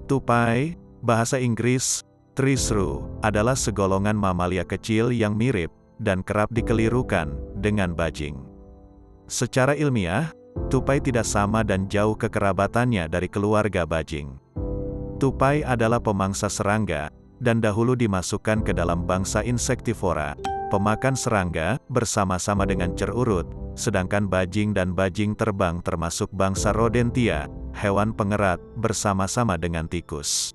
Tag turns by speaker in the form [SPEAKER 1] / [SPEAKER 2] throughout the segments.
[SPEAKER 1] Tupai, bahasa Inggris, Three-shrew, adalah segolongan mamalia kecil yang mirip, dan kerap dikelirukan, dengan bajing. Secara ilmiah, tupai tidak sama dan jauh kekerabatannya dari keluarga bajing. Tupai adalah pemangsa serangga, dan dahulu dimasukkan ke dalam bangsa insektivora, pemakan serangga, bersama-sama dengan cerurut, sedangkan bajing dan bajing terbang termasuk bangsa rodentia, hewan pengerat, bersama-sama dengan tikus.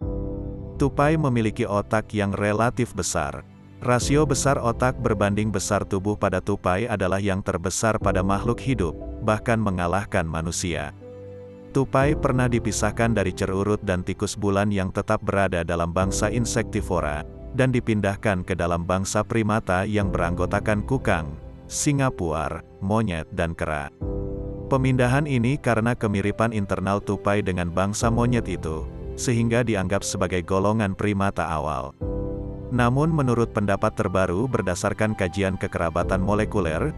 [SPEAKER 1] Tupai memiliki otak yang relatif besar. Rasio besar otak berbanding besar tubuh pada tupai adalah yang terbesar pada makhluk hidup, bahkan mengalahkan manusia. Tupai pernah dipisahkan dari cerurut dan tikus bulan yang tetap berada dalam bangsa insektivora, dan dipindahkan ke dalam bangsa primata yang beranggotakan kukang, singa puar, monyet dan kera. Pemindahan ini karena kemiripan internal tupai dengan bangsa monyet itu, sehingga dianggap sebagai golongan primata awal. Namun menurut pendapat terbaru berdasarkan kajian kekerabatan molekular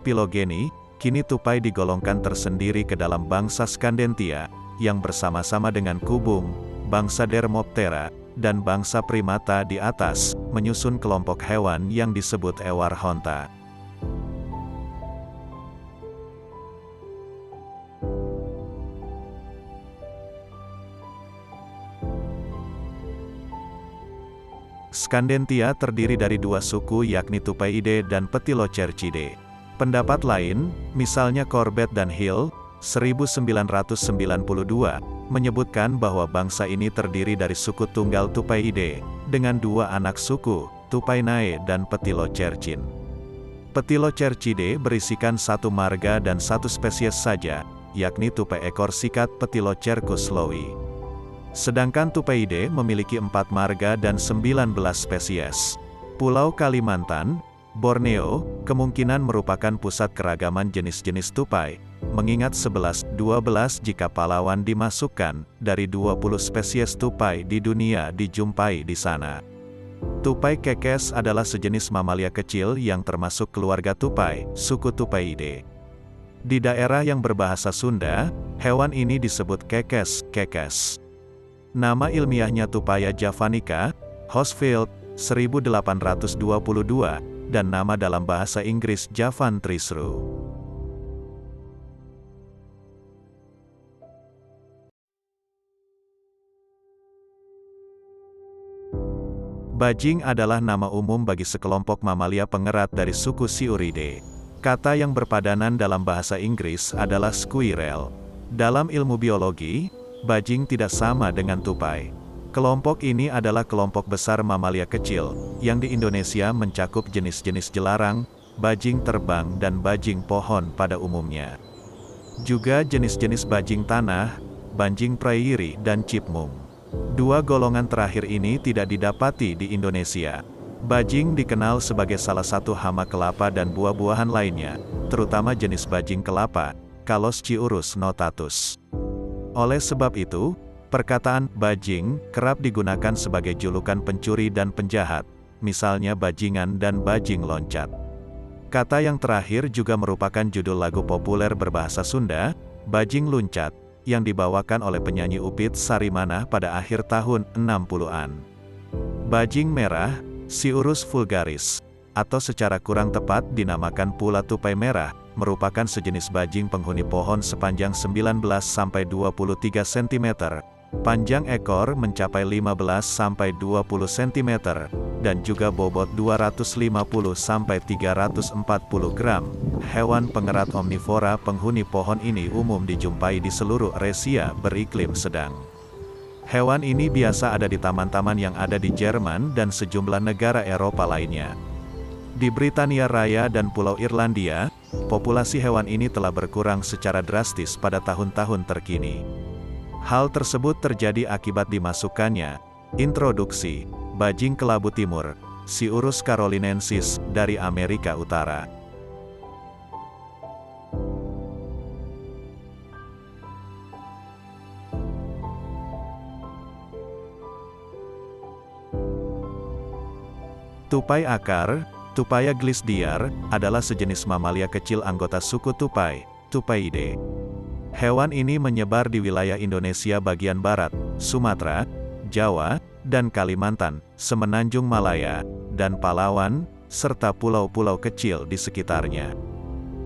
[SPEAKER 1] filogeni, kini tupai digolongkan tersendiri ke dalam bangsa Scandentia, yang bersama-sama dengan kubung, bangsa Dermoptera, dan bangsa primata di atas, menyusun kelompok hewan yang disebut Euarchonta. Scandentia terdiri dari dua suku yakni Tupaiidae dan Petilocercidae. Pendapat lain, misalnya Corbett dan Hill, 1992, menyebutkan bahwa bangsa ini terdiri dari suku tunggal Tupaiidae, dengan dua anak suku, Tupainae dan Petilocercin. Petilocercidae berisikan satu marga dan satu spesies saja, yakni tupai ekor sikat Petilocercus lowi. Sedangkan Tupaiidae memiliki 4 marga dan 19 spesies. Pulau Kalimantan, Borneo, kemungkinan merupakan pusat keragaman jenis-jenis tupai, mengingat 11-12 jika Palawan dimasukkan, dari 20 spesies tupai di dunia dijumpai di sana. Tupai kekes adalah sejenis mamalia kecil yang termasuk keluarga tupai, suku Tupaiidae. Di daerah yang berbahasa Sunda, hewan ini disebut kekes. Nama ilmiahnya Tupaia javanica, Horsfield, 1822, dan nama dalam bahasa Inggris Javan Three-shrew. Bajing adalah nama umum bagi sekelompok mamalia pengerat dari suku Sciuridae. Kata yang berpadanan dalam bahasa Inggris adalah squirrel. Dalam ilmu biologi, bajing tidak sama dengan tupai. Kelompok ini adalah kelompok besar mamalia kecil, yang di Indonesia mencakup jenis-jenis jelarang, bajing terbang dan bajing pohon pada umumnya. Juga jenis-jenis bajing tanah, bajing prairie dan cipmung. Dua golongan terakhir ini tidak didapati di Indonesia. Bajing dikenal sebagai salah satu hama kelapa dan buah-buahan lainnya, terutama jenis bajing kelapa, Calosciurus notatus. Oleh sebab itu, perkataan bajing kerap digunakan sebagai julukan pencuri dan penjahat, misalnya bajingan dan bajing loncat. Kata yang terakhir juga merupakan judul lagu populer berbahasa Sunda, Bajing Luncat, yang dibawakan oleh penyanyi Upit Sarimana pada akhir tahun 60-an. Bajing merah, Sciurus vulgaris, atau secara kurang tepat dinamakan pula tupai merah, merupakan sejenis bajing penghuni pohon sepanjang 19-23 cm, panjang ekor mencapai 15-20 cm, dan juga bobot 250-340 gram. Hewan pengerat omnivora penghuni pohon ini umum dijumpai di seluruh Eurasia beriklim sedang. Hewan ini biasa ada di taman-taman yang ada di Jerman dan sejumlah negara Eropa lainnya. Di Britania Raya dan Pulau Irlandia, populasi hewan ini telah berkurang secara drastis pada tahun-tahun terkini. Hal tersebut terjadi akibat dimasukkannya introduksi bajing kelabu timur, Sciurus carolinensis, dari Amerika Utara. Tupai akar, Tupaia glisdiar, adalah sejenis mamalia kecil anggota suku tupai, Tupaiidae. Hewan ini menyebar di wilayah Indonesia bagian barat, Sumatera, Jawa, dan Kalimantan, Semenanjung Malaya, dan Palawan, serta pulau-pulau kecil di sekitarnya.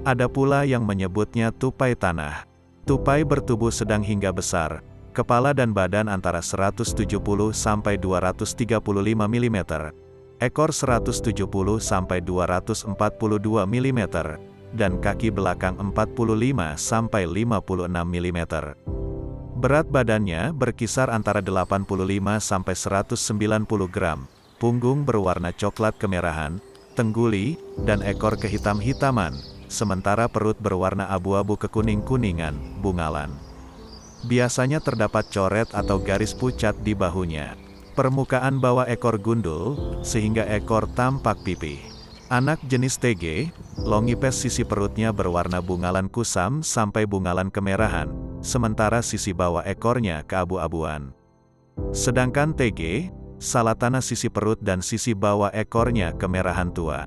[SPEAKER 1] Ada pula yang menyebutnya tupai tanah. Tupai bertubuh sedang hingga besar, kepala dan badan antara 170 sampai 235 mm, ekor 170 sampai 242 mm, dan kaki belakang 45 sampai 56 mm. Berat badannya berkisar antara 85 sampai 190 gram, punggung berwarna coklat kemerahan, tengguli, dan ekor kehitam-hitaman, sementara perut berwarna abu-abu kekuning-kuningan, bungalan. Biasanya terdapat coret atau garis pucat di bahunya. Permukaan bawah ekor gundul, sehingga ekor tampak pipih. Anak jenis TG, Longipes sisi perutnya berwarna bungalan kusam sampai bungalan kemerahan, sementara sisi bawah ekornya keabu-abuan. Sedangkan TG, Salatana sisi perut dan sisi bawah ekornya kemerahan tua.